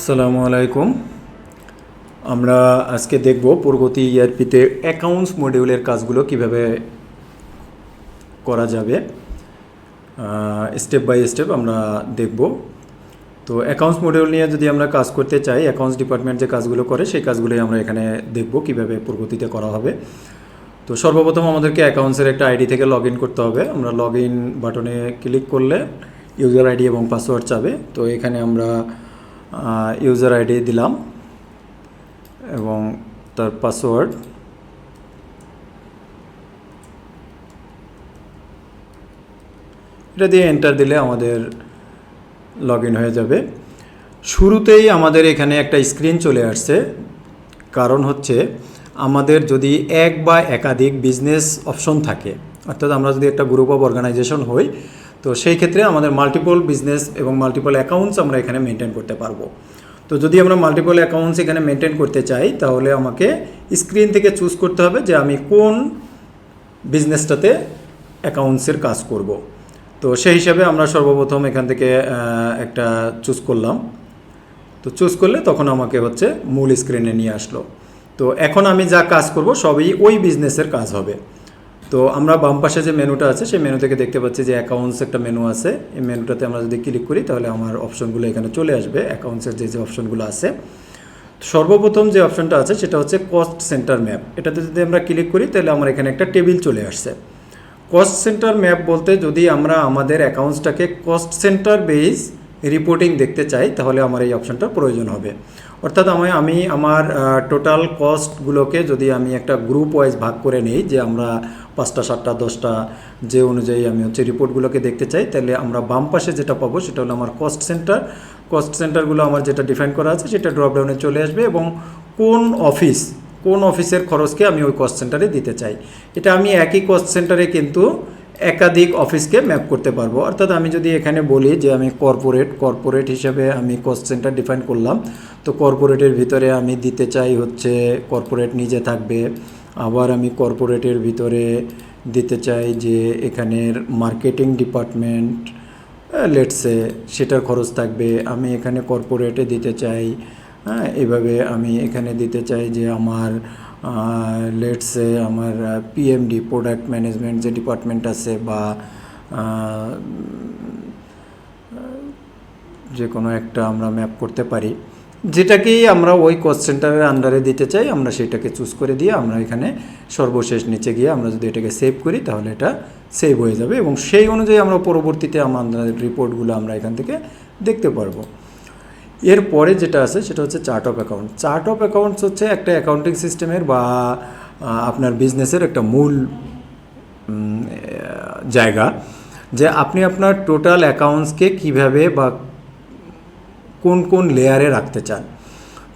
আসসালামু আলাইকুম। আমরা আজকে দেখব প্রগতি ইআরপিতে অ্যাকাউন্টস মডিউলের কাজগুলো কিভাবে করা যাবে। স্টেপ বাই স্টেপ আমরা দেখব। তো অ্যাকাউন্টস মডিউল নিয়ে যদি আমরা কাজ করতে চাই, অ্যাকাউন্টস ডিপার্টমেন্ট যে কাজগুলো করে সেই কাজগুলোই আমরা এখানে দেখব কিভাবে প্রগতিতে করা হবে। তো সর্বপ্রথম আমাদেরকে অ্যাকাউন্টসের একটা আইডি থেকে লগ ইন করতে হবে। আমরা লগ ইন বাটনে ক্লিক করলে ইউজার আইডি এবং পাসওয়ার্ড চাবে। তো এখানে আমরা ইউজার আইডি দিলাম এবং তার পাসওয়ার্ড, এটা দিয়ে এন্টার দিলে আমাদের লগ ইন হয়ে যাবে। শুরুতেই আমাদের এখানে একটা স্ক্রিন চলে আসছে, কারণ হচ্ছে আমাদের যদি এক বা একাধিক বিজনেস অপশন থাকে, অর্থাৎ আমরা যদি একটা গ্রুপ অফ অর্গানাইজেশন হই, তো সেই ক্ষেত্রে আমাদের মাল্টিপল বিজনেস এবং মাল্টিপল অ্যাকাউন্টস আমরা এখানে মেনটেন করতে পারবো। তো যদি আমরা মাল্টিপল অ্যাকাউন্টস এখানে মেনটেন করতে চাই, তাহলে আমাকে স্ক্রিন থেকে চুজ করতে হবে যে আমি কোন বিজনেসটাতে অ্যাকাউন্টসের কাজ করব। তো সেই হিসাবে আমরা সর্বপ্রথম এখান থেকে একটা চুজ করলাম। তো চুজ করলে তখন আমাকে হচ্ছে মূল স্ক্রিনে নিয়ে আসলো। তো এখন আমি যা কাজ করব সবই ওই বিজনেসের কাজ হবে। তো আমরা বাম পাশে যে মেনুটা আছে সেই মেনু থেকে দেখতে পাচ্ছি যে অ্যাকাউন্টস একটা মেনু আছে। এই মেনুটাতে আমরা যদি ক্লিক করি তাহলে আমার অপশনগুলো এখানে চলে আসবে, অ্যাকাউন্টসের যে অপশনগুলো আছে। সর্বপ্রথম যে অপশনটা আছে সেটা হচ্ছে কস্ট সেন্টার ম্যাপ। এটাতে যদি আমরা ক্লিক করি তাহলে আমার এখানে একটা টেবিল চলে আসছে। কস্ট সেন্টার ম্যাপ বলতে যদি আমরা আমাদের অ্যাকাউন্টসটাকে কস্ট সেন্টার বেস রিপোর্টিং দেখতে চাই, তাহলে আমার এই অপশনটা প্রয়োজন হবে। অর্থাৎ আমি আমার টোটাল কস্টগুলোকে যদি আমি একটা গ্রুপ ওয়াইজ ভাগ করে নিই, যে আমরা 5টা 7টা 10টা যে অনুযায়ী আমি হচ্ছে রিপোর্টগুলোকে দেখতে চাই, তাহলে আমরা বাম পাশে যেটা পাবো সেটা হলো আমার কস্ট সেন্টার। কস্ট সেন্টারগুলো আমার যেটা ডিফাইন করা আছে সেটা ড্রপডাউনে চলে আসবে এবং কোন অফিসের খরচকে আমি ওই কস্ট সেন্টারে দিতে চাই। এটা আমি একই কস্ট সেন্টারে কিন্তু একাধিক অফিসকে ম্যাপ করতে পারবো। অর্থাৎ আমি যদি এখানে বলি যে আমি কর্পোরেট হিসাবে আমি কস্ট সেন্টার ডিফাইন করলাম, তো কর্পোরেটের ভিতরে আমি দিতে চাই হচ্ছে কর্পোরেট নিজে থাকবে। আবার আমি কর্পোরেটের ভিতরে দিতে চাই যে এখানের মার্কেটিং ডিপার্টমেন্ট লেটসে সেটার খরচ থাকবে। আমি এখানে কর্পোরেটে দিতে চাই, এভাবে আমি এখানে দিতে চাই যে আমার লেটসে আমার পিএমডি প্রোডাক্ট ম্যানেজমেন্ট যে ডিপার্টমেন্ট আছে, বা যে কোনো একটা আমরা ম্যাপ করতে পারি। যেটাকেই আমরা ওই কস্ট সেন্টারের আন্ডারে দিতে চাই আমরা সেটাকে চুজ করে দিয়ে আমরা এখানে সর্বশেষ নিচে গিয়ে আমরা যদি এটাকে সেভ করি তাহলে এটা সেভ হয়ে যাবে এবং সেই অনুযায়ী আমরা পরবর্তীতে আমাদের রিপোর্টগুলো আমরা এখান থেকে দেখতে পারবো। এরপরে যেটা আছে সেটা হচ্ছে chart of account. Chart of accounts হচ্ছে একটা অ্যাকাউন্টিং সিস্টেমের বা আপনার বিজনেসের একটা মূল জায়গা, যে আপনি আপনার টোটাল অ্যাকাউন্টসকে কীভাবে বা কোন লেয়ারে রাখতে চান।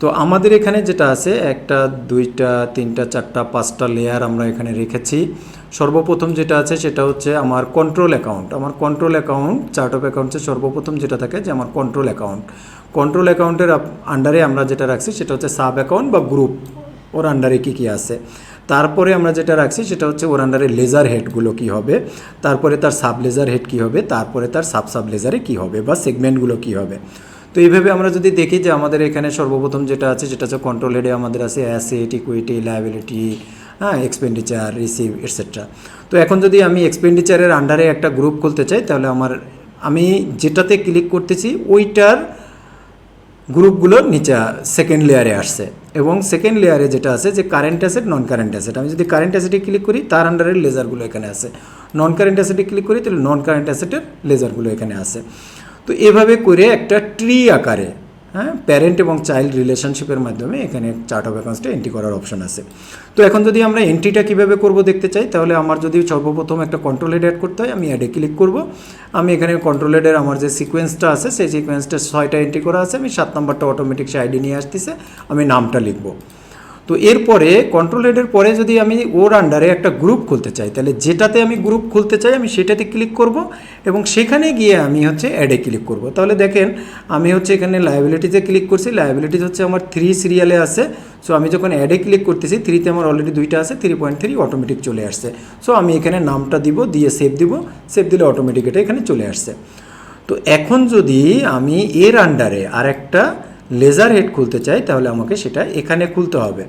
তো আমাদের এখানে যেটা আছে 1টা 2টা 3টা 4টা 5টা লেয়ার আমরা এখানে রেখেছি। সর্বপ্রথম যেটা আছে সেটা হচ্ছে আমার কন্ট্রোল অ্যাকাউন্ট। আমার কন্ট্রোল অ্যাকাউন্ট চার্ট অফ অ্যাকাউন্টসের সর্বপ্রথম যেটা থাকে যে আমার কন্ট্রোল অ্যাকাউন্টের আন্ডারে আমরা যেটা রাখছি সেটা হচ্ছে সাব অ্যাকাউন্ট বা গ্রুপ, ওর আন্ডারে কী আছে। তারপরে আমরা যেটা রাখছি সেটা হচ্ছে ওর আন্ডারে লেজার হেডগুলো কী হবে, তারপরে তার সাব লেজার হেড কী হবে, তারপরে তার সাব লেজারে কী হবে বা সেগমেন্টগুলো কী হবে। তো এইভাবে আমরা যদি দেখি যে আমাদের এখানে সর্বপ্রথম যেটা আছে সেটা হচ্ছে কন্ট্রোল হেডে আমাদের আছে asset, equity, liability, expenditure, receive etcetera. তো এখন যদি আমি এক্সপেন্ডিচারের আন্ডারে একটা গ্রুপ খুলতে চাই, তাহলে আমি যেটাতে ক্লিক করতেছি ওইটার গ্রুপগুলো নিচে সেকেন্ড লেয়ারে আসছে এবং সেকেন্ড লেয়ারে যেটা আছে যে কারেন্ট অ্যাসেট, নন কারেন্ট অ্যাসেট। আমি যদি কারেন্ট অ্যাসেটে ক্লিক করি তার আন্ডারের লেজারগুলো এখানে আছে। নন কারেন্ট অ্যাসেটে ক্লিক করি তাহলে নন কারেন্ট অ্যাসেটের লেজারগুলো এখানে আছে। তো এভাবে করে একটা ট্রি আকারে প্যারেন্ট এবং চাইল্ড রিলেশনশিপের মাধ্যমে এখানে চার্ট অফ অ্যাকাউন্টসটা এন্ট্রি করার অপশন আছে। তো এখন যদি আমরা এন্ট্রিটা কীভাবে করব দেখতে চাই, তাহলে আমার যদি সর্বপ্রথম একটা কন্ট্রোল হেড অ্যাড করতে হয় আমি অ্যাডে ক্লিক করব। আমি এখানে কন্ট্রোল হেডের আমার যে সিকোয়েন্সটা আছে সেই সিকোয়েন্সটা 6টা এন্ট্রি করা আছে। আমি 7 নম্বরটা অটোমেটিক সে আইডি নিয়ে আসতেছে, আমি নামটা লিখব। তো এরপরে কন্ট্রোল হেডের পরে যদি আমি ওর আন্ডারে একটা গ্রুপ খুলতে চাই, তাহলে যেটাতে আমি গ্রুপ খুলতে চাই আমি সেটাতে ক্লিক করব এবং সেখানে গিয়ে আমি হচ্ছে অ্যাডে ক্লিক করব। তাহলে দেখেন আমি হচ্ছে এখানে লায়াবিলিটিতে ক্লিক করছি। লায়াবিলিটিস হচ্ছে আমার 3 সিরিয়ালে আছে। সো আমি যখন অ্যাডে ক্লিক করতেছি 3তে আমার অলরেডি 2টা আছে, 3.3 অটোমেটিক চলে আসছে। সো আমি এখানে নামটা দিব, দিয়ে সেভ দিব, সেভ দিলে অটোমেটিক এটা এখানে চলে আসছে। তো এখন যদি আমি এর আন্ডারে আর একটা লেজার হেড খুলতে চাই তাহলে আমাকে সেটা এখানে খুলতে হবে।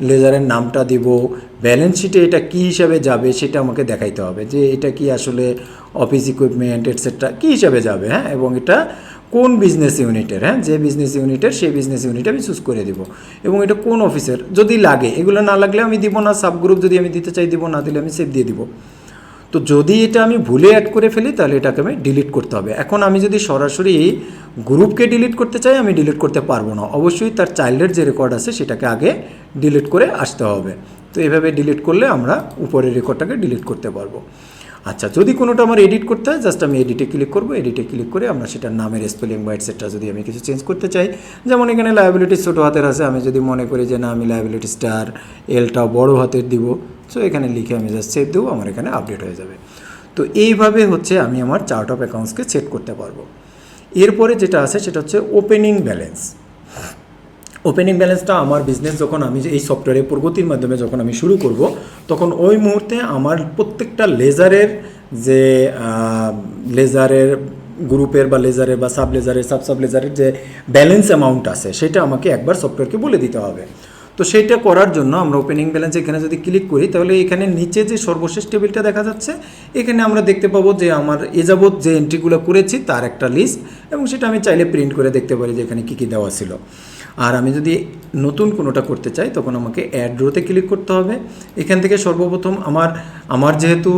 লেজারের নামটা দিব, ব্যালেন্স শিটে এটা কী হিসাবে যাবে সেটা আমাকে দেখাইতে হবে যে এটা কি আসলে অফিস ইকুইপমেন্ট এটসেট্রা কী হিসাবে যাবে, হ্যাঁ, এবং এটা কোন বিজনেস ইউনিটের, হ্যাঁ, যে বিজনেস ইউনিটের সেই বিজনেস ইউনিট আমি চুজ করে দিব, এবং এটা কোন অফিসের যদি লাগে, এগুলো না লাগলে আমি দিব না, সাবগ্রুপ যদি আমি দিতে চাই দিব, না দিলে আমি সেভ দিয়ে দিব। তো যদি এটা আমি ভুলে অ্যাড করে ফেলি তাহলে এটাকে আমি ডিলিট করতে হবে। এখন আমি যদি সরাসরি গ্রুপকে ডিলিট করতে চাই আমি ডিলিট করতে পারবো না, অবশ্যই তার চাইল্ডের যে রেকর্ড আছে সেটাকে আগে ডিলিট করে আসতে হবে। তো এভাবে ডিলিট করলে আমরা উপরের রেকর্ডটাকে ডিলিট করতে পারবো। আচ্ছা, যদি কোনোটা আমার এডিট করতে হয় জাস্ট আমি এডিটে ক্লিক করবো, এডিটে ক্লিক করে আমরা সেটার নামের স্পেলিং বা এটসেট্রা যদি আমি কিছু চেঞ্জ করতে চাই, যেমন এখানে লায়াবিলিটি ছোটো হাতের আছে, আমি যদি মনে করি যে না আমি লায়াবিলিটি স্টার এলটা বড় হাতের দিব, সো এখানে লিখে আমি জাস্ট সেভ দেবো, আমার এখানে আপডেট হয়ে যাবে। তো এইভাবে হচ্ছে আমি আমার চার্ট অফ অ্যাকাউন্টসকে সেট করতে পারবো। এরপরে যেটা আছে সেটা হচ্ছে ওপেনিং ব্যালেন্স। ওপেনিং ব্যালেন্সটা আমার বিজনেস যখন আমি এই সফটওয়্যারের প্রগতির মাধ্যমে যখন আমি শুরু করব তখন ওই মুহূর্তে আমার প্রত্যেকটা লেজারের যে লেজারের গ্রুপের বা লেজারের বা সাব লেজারের যে ব্যালেন্স অ্যামাউন্ট আছে সেটা আমাকে একবার সফটওয়্যারকে বলে দিতে হবে। তো সেইটা করার জন্য আমরা ওপেনিং ব্যালেন্স এখানে যদি ক্লিক করি তাহলে এখানে নিচে যে সর্বশেষ টেবিলটা দেখা যাচ্ছে এখানে আমরা দেখতে পাবো যে আমার যাবত যে এন্ট্রিগুলো করেছি তার একটা লিস্ট, এবং সেটা আমি চাইলে প্রিন্ট করে দেখতে পারি যে এখানে কী কী দেওয়া ছিল। আর আমি যদি নতুন কোনোটা করতে চাই তখন আমাকে অ্যাড রোতে ক্লিক করতে হবে। এখান থেকে সর্বপ্রথম আমার যেহেতু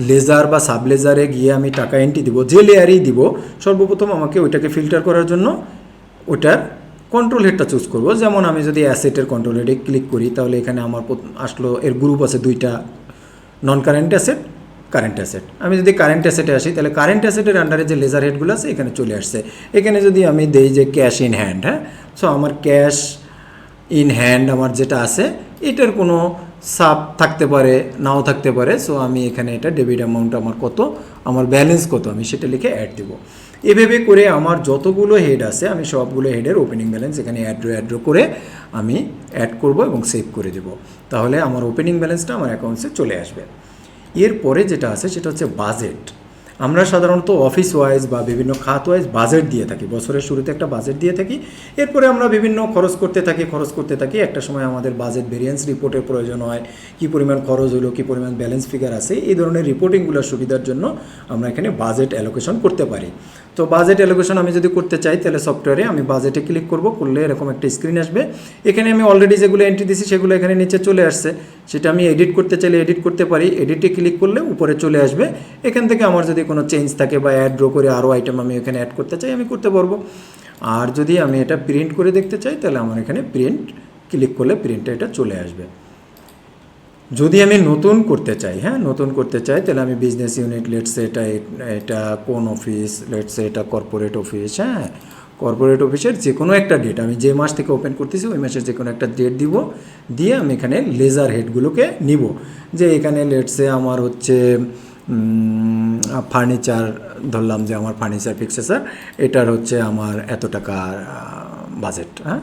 লেজার বা সাব লেজারে গিয়ে আমি টাকা এন্ট্রি দিব, যে লেয়ারেই দিব, সর্বপ্রথম আমাকে ওইটাকে ফিল্টার করার জন্য ওটার কন্ট্রোল হেডটা চুজ করব। যেমন আমি যদি অ্যাসেটের কন্ট্রোল হেডে ক্লিক করি তাহলে এখানে আমার আসলো এর গ্রুপ আছে দুইটা, নন কারেন্ট অ্যাসেট, কারেন্ট অ্যাসেট। আমি যদি কারেন্ট অ্যাসেটে আসি তাহলে কারেন্ট অ্যাসেটের আন্ডারে যে লেজার হেডগুলো আছে এখানে চলে আসছে। এখানে যদি আমি দেই যে ক্যাশ ইন হ্যান্ড, হ্যাঁ, সো আমার ক্যাশ ইন হ্যান্ড আমার যেটা আছে এটার কোনো সাব থাকতে পারে, নাও থাকতে পারে। সো আমি এখানে এটা ডেবিট অ্যামাউন্ট আমার কত, আমার ব্যালেন্স কত, আমি সেটা লিখে অ্যাড দেবো। এভাবে করে আমার যতগুলো হেড আছে আমি সবগুলো হেডের ওপেনিং ব্যালেন্স এখানে অ্যাড্রো করে আমি অ্যাড করব এবং সেভ করে দেব। তাহলে আমার ওপেনিং ব্যালেন্সটা আমার অ্যাকাউন্টসে চলে আসবে। এরপরে যেটা আছে সেটা হচ্ছে বাজেট। আমরা সাধারণত অফিস ওয়াইজ বা বিভিন্ন খাত ওয়াইজ বাজেট দিয়ে থাকি, বছরের শুরুতে একটা বাজেট দিয়ে থাকি। এরপরে আমরা বিভিন্ন খরচ করতে থাকি। একটা সময় আমাদের বাজেট ভেরিয়েন্স রিপোর্টের প্রয়োজন হয়, কী পরিমাণ খরচ হলো, কী পরিমাণ ব্যালেন্স ফিগার আছে, এই ধরনের রিপোর্টিংগুলোর সুবিধার জন্য আমরা এখানে বাজেট অ্যালোকেশন করতে পারি। তো বাজেট অ্যালোকেশন আমি যদি করতে চাই তাহলে সফটওয়্যারে আমি বাজেটে ক্লিক করলে এরকম একটা স্ক্রিন আসবে। এখানে আমি অলরেডি যেগুলো এন্ট্রি দিয়েছি সেগুলো এখানে নিচে চলে আসছে, সেটা আমি এডিট করতে চাইলে এডিট করতে পারি। এডিটে ক্লিক করলে উপরে চলে আসবে। এখান থেকে আমার যদি কোনো চেঞ্জ থাকে বা অ্যাড ড্র করে আরও আইটেম আমি এখানে অ্যাড করতে চাই আমি করতে পারবো। আর যদি আমি এটা প্রিন্ট করে দেখতে চাই তাহলে আমার এখানে প্রিন্ট ক্লিক করলে প্রিন্টে এটা চলে আসবে। যদি আমি নতুন করতে চাই, হ্যাঁ, নতুন করতে চাই তাহলে আমি বিজনেস ইউনিট, লেটসে এটা কোন অফিস, লেটসে এটা কর্পোরেট অফিস, হ্যাঁ, কর্পোরেট অফিসের যে কোনো একটা ডেট আমি যে মাস থেকে ওপেন করতেছি ওই মাসের যে কোনো একটা ডেট দিয়ে আমি এখানে লেজার হেডগুলোকে নিব। যে এখানে লেটসে আমার হচ্ছে ফার্নিচার, ধরলাম যে আমার ফার্নিচার ফিক্সেচার, এটার হচ্ছে আমার এত টাকা বাজেট, হ্যাঁ,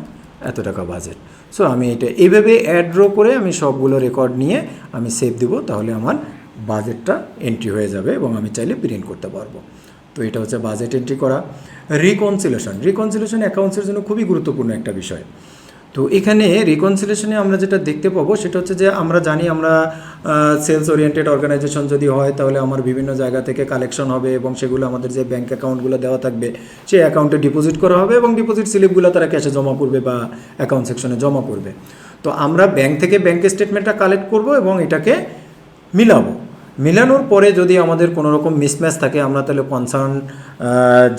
এত টাকা বাজেট। সো আমি এটা এইভাবে অ্যাড ড্র করে আমি সবগুলো রেকর্ড নিয়ে আমি সেভ দেবো, তাহলে আমার বাজেটটা এন্ট্রি হয়ে যাবে এবং আমি চাইলে প্রিন্ট করতে পারবো। তো এটা হচ্ছে বাজেট এন্ট্রি করা। রিকনসিলেশন অ্যাকাউন্টসের জন্য খুবই গুরুত্বপূর্ণ একটা বিষয়। তো এখানে রিকনসিলেশনে আমরা যেটা দেখতে পাবো সেটা হচ্ছে যে আমরা জানি আমরা সেলস ওরিয়েন্টেড অর্গানাইজেশন যদি হয় তাহলে আমার বিভিন্ন জায়গা থেকে কালেকশন হবে এবং সেগুলো আমাদের যে ব্যাঙ্ক অ্যাকাউন্টগুলো দেওয়া থাকবে সেই অ্যাকাউন্টে ডিপোজিট করা হবে এবং ডিপোজিট স্লিপগুলো তারা ক্যাশে জমা করবে বা অ্যাকাউন্ট সেকশনে জমা করবে। তো আমরা ব্যাঙ্ক থেকে ব্যাঙ্ক স্টেটমেন্টটা কালেক্ট করব এবং এটাকে মিলানোর পরে যদি আমাদের কোনো রকম মিসম্যাচ থাকে আমরা তাহলে কনসার্ন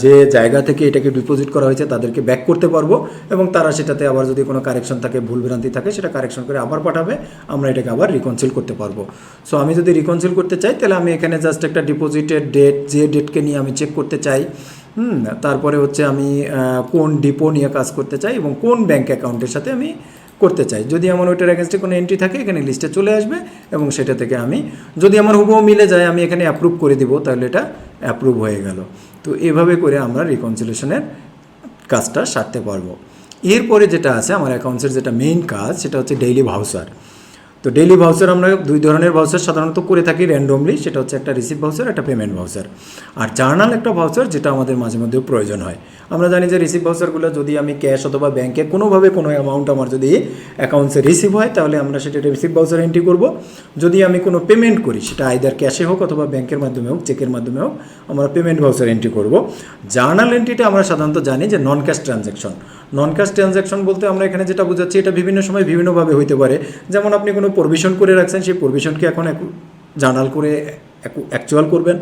যে জায়গা থেকে এটাকে ডিপোজিট করা হয়েছে তাদেরকে ব্যাক করতে পারবো এবং তারা সেটাতে আবার যদি কোনো কারেকশন থাকে, ভুলভ্রান্তি থাকে, সেটা কারেকশন করে আবার পাঠাবে, আমরা এটাকে আবার রিকনসিল করতে পারবো। সো আমি যদি রিকনসিল করতে চাই তাহলে আমি এখানে জাস্ট একটা ডিপোজিটের ডেট, যে ডেটকে নিয়ে আমি চেক করতে চাই, তারপরে হচ্ছে আমি কোন ডিপো নিয়ে কাজ করতে চাই এবং কোন ব্যাঙ্ক অ্যাকাউন্টের সাথে আমি করতে চাই। যদি আমার ওইটার এগেনস্টে কোনো এন্ট্রি থাকে এখানে লিস্টে চলে আসবে এবং সেটা থেকে আমি যদি আমার হুবহু মিলে যায় আমি এখানে অ্যাপ্রুভ করে দিব, তাহলে এটা অ্যাপ্রুভ হয়ে গেল। তো এভাবে করে আমরা রিকনসিলেশনের কাজটা সারতে পারবো। এরপরে যেটা আছে আমার অ্যাকাউন্টসের যেটা মেইন কাজ সেটা হচ্ছে ডেইলি ভাউচার। তো তো ডেইলি ভাউচার আমরা দুই ধরনের ভাউচার সাধারণত করে থাকি র্যান্ডমলি, সেটা হচ্ছে একটা রিসিভ ভাউচার, একটা পেমেন্ট ভাউচার। আর জার্নাল একটা ভাউচার যেটা আমাদের মাঝে মধ্যেও প্রয়োজন হয়। আমরা জানি যে রিসিভ ভাউচারগুলো যদি আমি ক্যাশ অথবা ব্যাংকে কোনোভাবে কোনো অ্যামাউন্ট আমার যদি অ্যাকাউন্টসে রিসিভ হয় তাহলে আমরা সেটা রিসিভ ভাউচার এন্ট্রি করব। যদি আমি কোনো পেমেন্ট করি সেটা আইদার ক্যাশে হোক অথবা ব্যাংকের মাধ্যমে হোক, চেকের মাধ্যমে হোক, আমরা পেমেন্ট ভাউচার এন্ট্রি করব। জার্নাল এন্ট্রিটা আমরা সাধারণত জানি যে নন ক্যাশ ট্রানজ্যাকশন। নন ক্যাশ ট্রানজ্যাকশন বলতে আমরা এখানে যেটা বোঝাচ্ছি এটা বিভিন্ন সময় বিভিন্নভাবে হইতে পারে। যেমন আপনি কোনো প্রভিশন করে রাখছেন, সেই প্রভিশনকে এখন জার্নাল করে অ্যাকচুয়াল করবেন,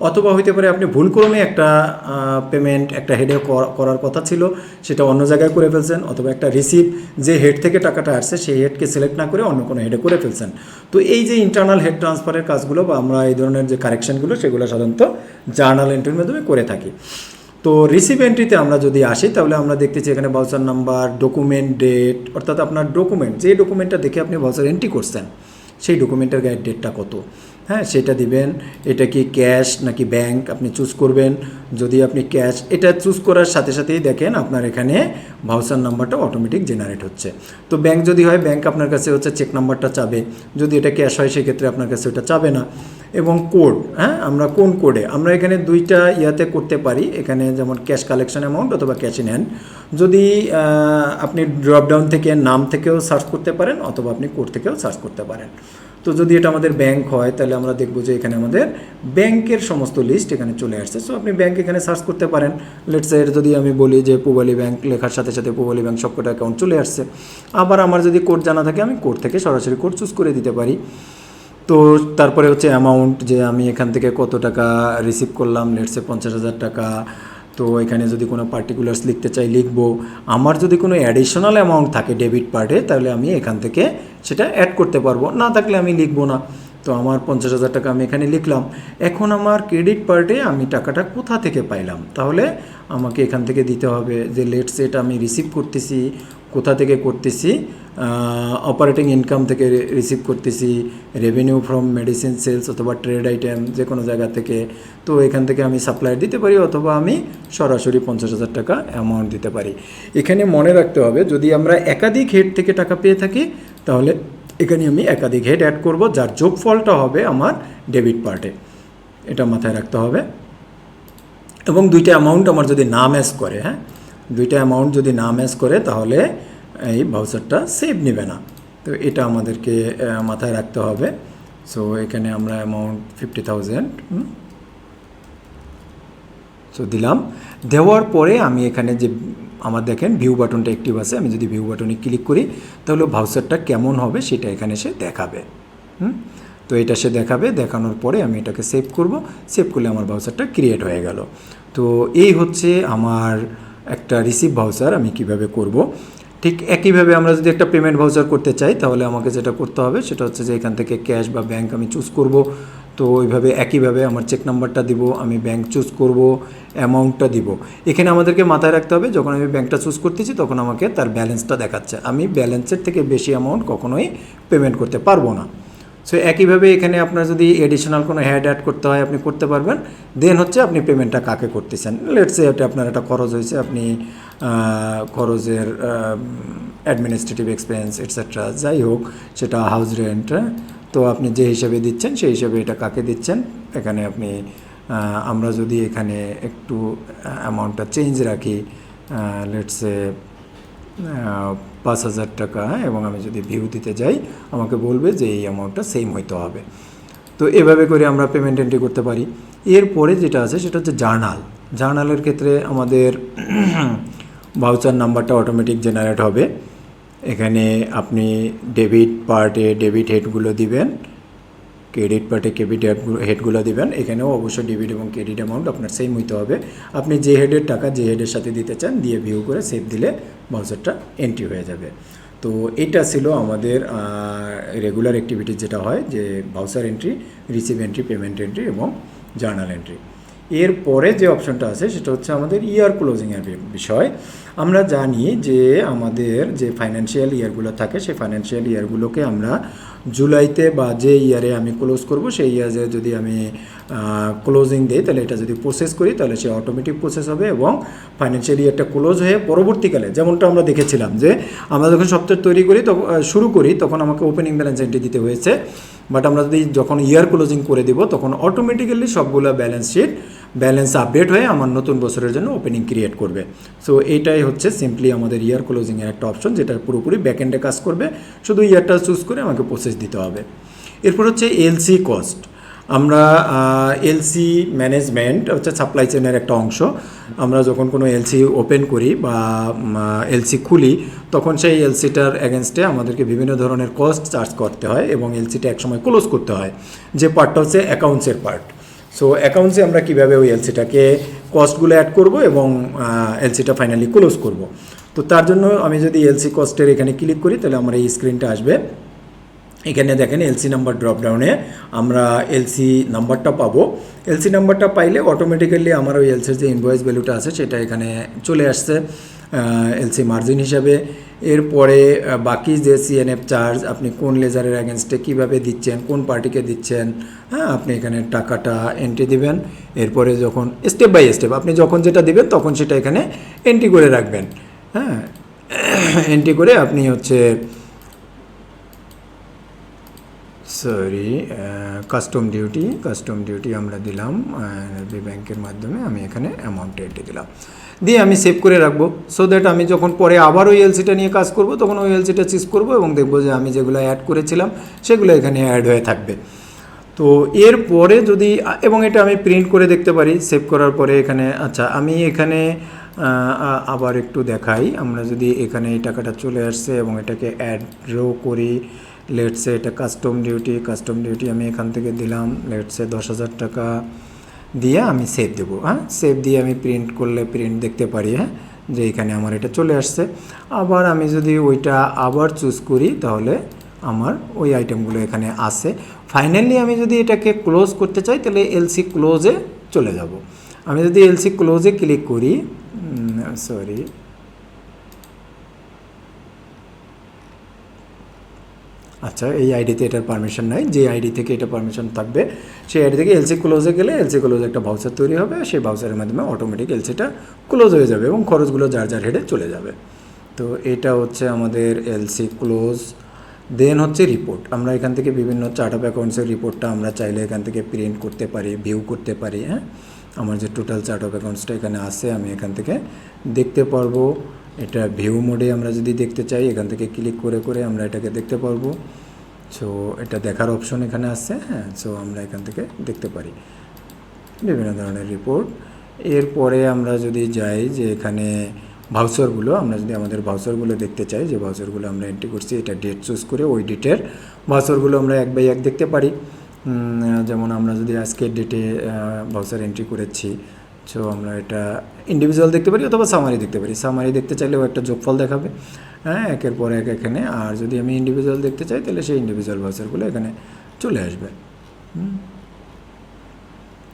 অথবা হইতে পারে আপনি ভুলক্রমে একটা পেমেন্ট একটা হেডে করার কথা ছিল সেটা অন্য জায়গায় করে ফেলছেন, অথবা একটা রিসিভ যে হেড থেকে টাকাটা আসছে সেই হেডকে সিলেক্ট না করে অন্য কোনো হেডে করে ফেলছেন। তো এই যে ইন্টারনাল হেড ট্রান্সফারের কাজগুলো বা আমরা এই ধরনের যে কারেকশানগুলো সেগুলো সাধারণত জার্নাল এন্ট্রির মাধ্যমে করে থাকি। তো রিসিভ এন্ট্রিতে আমরা যদি আসি তাহলে আমরা দেখতেছি এখানে ভাউচার নাম্বার, ডকুমেন্ট, ডেট, অর্থাৎ আপনার ডকুমেন্ট, যে ডকুমেন্টটা দেখে আপনি ভাউচার এন্ট্রি করছেন সেই ডকুমেন্টের গায়ে ডেটটা কত, হ্যাঁ সেটা দিবেন। এটা কি ক্যাশ নাকি ব্যাংক আপনি চুজ করবেন। যদি আপনি ক্যাশ, এটা চুজ করার সাথে সাথেই দেখেন আপনার এখানে ভাউচার নাম্বারটা অটোমেটিক জেনারেট হচ্ছে। তো ব্যাংক যদি হয় ব্যাংক আপনার কাছে হচ্ছে চেক নাম্বারটা চাবে, যদি এটা ক্যাশ হয় সেক্ষেত্রে আপনার কাছে ওটা চাবে না। এবং কোড, হ্যাঁ আমরা কোন কোডে আমরা এখানে দুইটা ইয়াতে করতে পারি, এখানে যেমন ক্যাশ কালেকশন অ্যামাউন্ট অথবা ক্যাশ ইন হ্যান্ড। যদি আপনি ড্রপডাউন থেকে নাম থেকেও সার্চ করতে পারেন অথবা আপনি কোড থেকেও সার্চ করতে পারেন। তো যদি এটা আমাদের ব্যাংক হয় তাহলে আমরা দেখব যে এখানে আমাদের ব্যাংকের সমস্ত লিস্ট এখানে চলে আসছে। সো আপনি ব্যাংক এখানে সার্চ করতে পারেন। লেটস এর যদি আমি বলি যে পূবালী ব্যাংক লেখার সাথে সাথে পূবালী ব্যাংক সবকটা অ্যাকাউন্ট চলে আসছে। আবার আমার যদি কোড জানা থাকে আমি কোড থেকে সরাসরি কোড চুজ করে দিতে পারি। তো তারপরে হচ্ছে অ্যামাউন্ট, যে আমি এখান থেকে কত টাকা রিসিভ করলাম, লেটসে 50,000 টাকা। তো এখানে যদি কোনো পার্টিকুলার্স লিখতে চাই লিখব। আমার যদি কোনো অ্যাডিশনাল অ্যামাউন্ট থাকে ডেবিট পার্টে তাহলে আমি এখান থেকে সেটা অ্যাড করতে পারবো, না থাকলে আমি লিখব না। তো আমার 50,000 টাকা আমি এখানে লিখলাম। এখন আমার ক্রেডিট পার্টে আমি টাকাটা কোথা থেকে পাইলাম, তাহলে আমাকে এখান থেকে দিতে হবে যে লেটস এটা আমি রিসিভ করতেছি, কোথা থেকে করতেছি, অপারেটিং ইনকাম থেকে রিসিভ করতেছি, রেভিনিউ ফ্রম মেডিসিন সেলস অথবা ট্রেড আইটেম যে কোনো জায়গা থেকে। তো এখান থেকে আমি সাপ্লায়ার দিতে পারি অথবা আমি সরাসরি 50,000 টাকা অ্যামাউন্ট দিতে পারি। এখানে মনে রাখতে হবে যদি আমরা একাধিক হেড থেকে টাকা পেয়ে থাকি তাহলে এখানে আমি একাধিক হেড অ্যাড করব, যার যোগফলটা হবে আমার ডেবিট পার্টে, এটা মাথায় রাখতে হবে। এবং দুইটা অ্যামাউন্ট আমার যদি না ম্যাচ করে, হ্যাঁ দুইটা অ্যামাউন্ট যদি না ম্যাচ করে তাহলে এই ভাউচারটা সেভ নেবে না। তো এটা আমাদেরকে মাথায় রাখতে হবে। সো এখানে আমরা অ্যামাউন্ট 50,000 সো দিলাম। দেওয়ার পরে আমি এখানে যে আমার দেখেন ভিউ বাটনটা অ্যাক্টিভ আছে, আমি যদি ভিউ বাটনে ক্লিক করি তাহলে ভাউচারটা কেমন হবে সেটা এখানে সে দেখাবে। তো এটা সে দেখাবে, দেখানোর পরে আমি এটাকে সেভ করব। সেভ করলে আমার ভাউচারটা ক্রিয়েট হয়ে গেল। তো এই হচ্ছে আমার একটা রিসিভ ভাউচার আমি কিভাবে করব। ঠিক একইভাবে আমরা যদি একটা পেমেন্ট ভাউচার করতে চাই তাহলে আমাকে যেটা করতে হবে সেটা হচ্ছে যে এখান থেকে ক্যাশ বা ব্যাংক আমি চুজ করব। তো ওইভাবে একইভাবে আমার চেক নাম্বারটা দিব, আমি ব্যাংক চুজ করব, অ্যামাউন্টটা দিব। এখানে আমাদেরকে মাথায় রাখতে হবে যখন আমি ব্যাংকটা চুজ করতেছি তখন আমাকে তার ব্যালেন্সটা দেখাচ্ছে, আমি ব্যালেন্সের থেকে বেশি অ্যামাউন্ট কখনোই পেমেন্ট করতে পারবো না। সো একইভাবে এখানে আপনার যদি এডিশনাল কোনো হেড অ্যাড করতে হয় আপনি করতে পারবেন। দেন হচ্ছে আপনি পেমেন্টটা কাকে করতেছেন, লেটস সে এটা আপনার একটা খরচ হয়েছে, আপনি খরচের অ্যাডমিনিস্ট্রেটিভ এক্সপেন্স এটসেট্রা যাই হোক সেটা হাউস রেন্ট, তো আপনি যে হিসাবে দিচ্ছেন সেই হিসাবে এটা কাকে দিচ্ছেন। এখানে আপনি আমরা যদি এখানে একটু অ্যামাউন্টটা চেঞ্জ রাখি, লেটসে 5,000 টাকা, এবং আমি যদি ভিউ দিতে যাই আমাকে বলবে যে এই অ্যামাউন্টটা সেম হইতে হবে। তো এভাবে করে আমরা পেমেন্ট এন্ট্রি করতে পারি। এরপরে যেটা আছে সেটা হচ্ছে জার্নাল। জার্নালের ক্ষেত্রে আমাদের ভাউচার নাম্বারটা অটোমেটিক জেনারেট হবে। এখানে আপনি ডেবিট পার্টে ডেবিট হেডগুলো দিবেন, ক্রেডিট পার্টে ক্রেডিট হেডগুলো দিবেন। এখানেও অবশ্যই ডেবিট এবং ক্রেডিট অ্যামাউন্ট আপনার সেম হইতে হবে। আপনি যে হেডের টাকা যে হেডের সাথে দিতে চান দিয়ে ভিউ করে সেভ দিলে ভাউচারটা এন্ট্রি হয়ে যাবে। তো এটা ছিল আমাদের রেগুলার অ্যাক্টিভিটি যেটা হয় যে voucher entry, receive entry, payment entry এবং জার্নাল এন্ট্রি। এরপরে যে অপশনটা আছে সেটা হচ্ছে আমাদের ইয়ার ক্লোজিংয়ের বিষয়। আমরা জানি যে আমাদের যে ফাইন্যান্সিয়াল ইয়ারগুলো থাকে সেই ফাইন্যান্সিয়াল ইয়ারগুলোকে আমরা জুলাইতে বা যে ইয়ারে আমি ক্লোজ করব সেই ইয়ারে যদি আমি ক্লোজিং দিই, তাহলে এটা যদি প্রসেস করি তাহলে সে অটোমেটিক প্রসেস হবে এবং ফাইন্যান্সিয়াল ইয়ারটা ক্লোজ হয়ে পরবর্তীকালে যেমনটা আমরা দেখেছিলাম যে আমরা যখন সফটওয়্যার তৈরি করি তখন শুরু করি তখন আমাকে ওপেনিং ব্যালেন্স এন্ট্রি দিতে হয়েছে, বাট আমরা যদি যখন ইয়ার ক্লোজিং করে দিব তখন অটোমেটিক্যালি সবগুলো ব্যালেন্স আপডেট হয়ে আমার নতুন বছরের জন্য ওপেনিং ক্রিয়েট করবে। সো এইটাই হচ্ছে সিম্পলি আমাদের ইয়ার ক্লোজিংয়ের একটা অপশন, যেটা পুরোপুরি ব্যাকএন্ডে কাজ করবে, শুধু ইয়ারটা চুজ করে আমাকে প্রসেস দিতে হবে। এরপর হচ্ছে এলসি কস্ট। আমরা এলসি ম্যানেজমেন্ট হচ্ছে সাপ্লাই চেনের একটা অংশ। আমরা যখন কোনো এলসি ওপেন করি বা এলসি খুলি তখন সেই এলসিটার এগেনস্টে আমাদেরকে বিভিন্ন ধরনের কস্ট চার্জ করতে হয় এবং এলসিটা একসময় ক্লোজ করতে হয়, যে পার্টটা হচ্ছে অ্যাকাউন্টসের পার্ট। সো অ্যাকাউন্টসে আমরা কীভাবে ওই এলসিটাকে কস্টগুলো অ্যাড করব এবং এলসিটা ফাইনালি ক্লোজ করব। তো তার জন্য আমি যদি এলসি কস্টের এখানে ক্লিক করি তাহলে আমার এই স্ক্রিনটা আসবে। এখানে দেখেন এলসি নাম্বার ড্রপডাউনে আমরা এলসি নাম্বারটা পাবো। এলসি নাম্বারটা পাইলে অটোমেটিক্যালি আমার ওই এলসির যে ইনভয়েস ভ্যালুটা আছে সেটা এখানে চলে আসছে এলসি মার্জিন হিসাবে। এরপরে বাকি যে সিএনএফ চার্জ আপনি কোন লেজারের অ্যাগেনস্টে কীভাবে দিচ্ছেন, কোন পার্টিকে দিচ্ছেন, হ্যাঁ আপনি এখানে টাকাটা এন্ট্রি দিবেন। এরপরে যখন স্টেপ বাই স্টেপ আপনি যখন যেটা দিবেন তখন সেটা এখানে এন্ট্রি করে রাখবেন। হ্যাঁ এন্ট্রি করে আপনি হচ্ছে কাস্টম ডিউটি আমরা দিলাম এনএলবি ব্যাংকের মাধ্যমে। আমি এখানে অ্যামাউন্ট এন্ট্রি দিলাম, দিয়ে আমি সেভ করে রাখবো, সো দ্যাট আমি যখন পরে আবার ওই এলসিটা নিয়ে কাজ করব তখন ওই এলসিটা চুজ করবো এবং দেখবো যে আমি যেগুলো অ্যাড করেছিলাম সেগুলো এখানে অ্যাড হয়ে থাকবে। তো এরপরে যদি এবং এটা আমি প্রিন্ট করে দেখতে পারি সেভ করার পরে এখানে। আচ্ছা আমি এখানে আবার একটু দেখাই, আমরা যদি এখানে এই টাকাটা চলে আসছে এবং এটাকে অ্যাডও করি, লেটসে এটা কাস্টম ডিউটি আমি এখান থেকে দিলাম লেটসে 10,000 টাকা দিয়ে আমি সেভ দেবো। হ্যাঁ সেভ দিয়ে আমি প্রিন্ট করলে প্রিন্ট দেখতে পারি, হ্যাঁ যে এখানে আমার এটা চলে আসছে। আবার আমি যদি ওইটা আবার চুজ করি তাহলে আমার ওই আইটেমগুলো এখানে আসে। ফাইনালি আমি যদি এটাকে ক্লোজ করতে চাই তাহলে এলসি ক্লোজে চলে যাব। আমি যদি এলসি ক্লোজে ক্লিক করি, আচ্ছা এই আইডিতে এটার পারমিশন নাই, যে আইডি থেকে এটা পারমিশন থাকবে সেই আইডি থেকে এলসি ক্লোজে গেলে এলসি ক্লোজে একটা ভাউচার তৈরি হবে, সেই ভাউচারের মাধ্যমে অটোমেটিক এলসিটা ক্লোজ হয়ে যাবে এবং খরচগুলো যার হেডে চলে যাবে। তো এটা হচ্ছে আমাদের এলসি ক্লোজ। দেন হচ্ছে রিপোর্ট। আমরা এখান থেকে বিভিন্ন চার্ট অফ অ্যাকাউন্টসের রিপোর্টটা আমরা চাইলে এখান থেকে প্রিন্ট করতে পারি, ভিউ করতে পারি। হ্যাঁ আমার যে টোটাল চার্ট অফ অ্যাকাউন্টসটা এখানে আছে আমি এখান থেকে দেখতে পারবো। এটা ভিউ মোডে আমরা যদি দেখতে চাই এখান থেকে ক্লিক করে আমরা এটাকে দেখতে পারবো। সো এটা দেখার অপশন এখানে আছে। হ্যাঁ সো আমরা এখান থেকে দেখতে পারি বিভিন্ন ধরনের রিপোর্ট। এরপরে আমরা যদি যাই যে এখানে ভাউচারগুলো, আমরা যদি আমাদের ভাউচারগুলো দেখতে চাই, যে ভাউচারগুলো আমরা এন্ট্রি করছি এটা ডেট চুজ করে ওই ডেটের ভাউচারগুলো আমরা 1 বাই 1 দেখতে পারি। যেমন আমরা যদি আজকের ডেটে ভাউচার এন্ট্রি করেছি, সো আমরা এটা ইন্ডিভিজুয়াল দেখতে পারি অথবা সামারি দেখতে পারি। সামারি দেখতে চাইলেও একটা যোগফল দেখাবে, হ্যাঁ একের পর এক এখানে। আর যদি আমি ইন্ডিভিজুয়াল দেখতে চাই তাহলে সেই ইন্ডিভিজুয়াল ভাউচারগুলো এখানে চলে আসবে।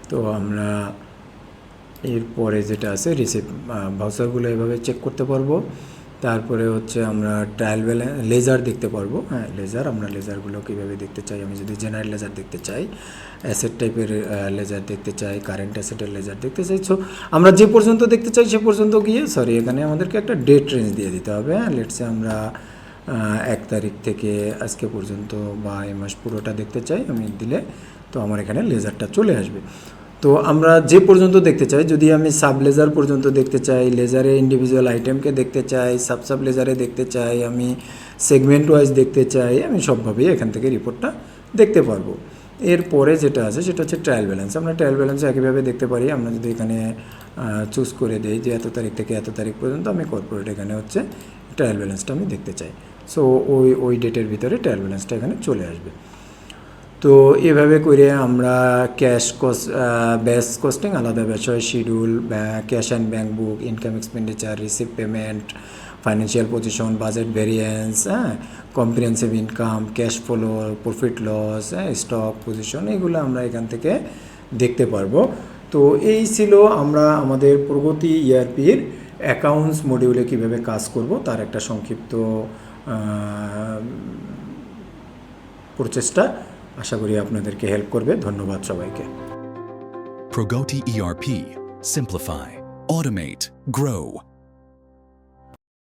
তো আমরা এরপরে যেটা আছে রিসিপ্ট ভাউচারগুলো এভাবে চেক করতে পারবো। তারপরে হচ্ছে আমরা ট্রায়াল লেজার দেখতে পারবো। হ্যাঁ লেজার, আমরা লেজারগুলো কীভাবে দেখতে চাই, আমি যদি জেনারেল লেজার দেখতে চাই, অ্যাসেট টাইপের লেজার দেখতে চাই, কারেন্ট অ্যাসেটের লেজার দেখতে চাই, সো আমরা যে পর্যন্ত দেখতে চাই সে পর্যন্ত গিয়ে এখানে আমাদেরকে একটা ডেট রেঞ্জ দিয়ে দিতে হবে। হ্যাঁ লেটসে আমরা 1 তারিখ থেকে আজকে পর্যন্ত বা এই মাস পুরোটা দেখতে চাই, আমি দিলে তো আমার এখানে লেজারটা চলে আসবে। তো আমরা যে পর্যন্ত দেখতে চাই, যদি আমি সাব লেজার পর্যন্ত দেখতে চাই, লেজারে ইন্ডিভিজুয়াল আইটেমকে দেখতে চাই, সাব লেজারে দেখতে চাই, আমি সেগমেন্ট ওয়াইজ দেখতে চাই, আমি সবভাবেই এখান থেকে রিপোর্টটা দেখতে পারবো। এরপরে যেটা আছে সেটা হচ্ছে ট্রায়াল ব্যালেন্স। আমরা ট্রায়াল ব্যালেন্স একইভাবে দেখতে পারি। আমরা যদি এখানে চুজ করে দিই যে এত তারিখ থেকে এত তারিখ পর্যন্ত আমি কর্পোরেট এখানে হচ্ছে ট্রায়াল ব্যালেন্সটা আমি দেখতে চাই, সো ওই ডেটের ভিতরে ট্রায়াল ব্যালেন্সটা এখানে চলে আসবে। তো এভাবে করে আমরা ক্যাশ কস্ট, ব্যাচ কস্টিং আলাদা বিষয়, schedule, cash and bank book, income expenditure, receive payment, financial position, budget variance, comprehensive income, cash flow, profit loss, stock position, এগুলো আমরা এখান থেকে দেখতে পারবো। তো এই ছিল আমরা আমাদের প্রগতি ইআরপির অ্যাকাউন্টস মডিউলে কীভাবে কাজ করব তার একটা সংক্ষিপ্ত প্রচেষ্টা আশা করি আপনাদেরকে হেল্প করবে। ধন্যবাদ সবাইকে। Progoti ERP. Simplify, automate, grow.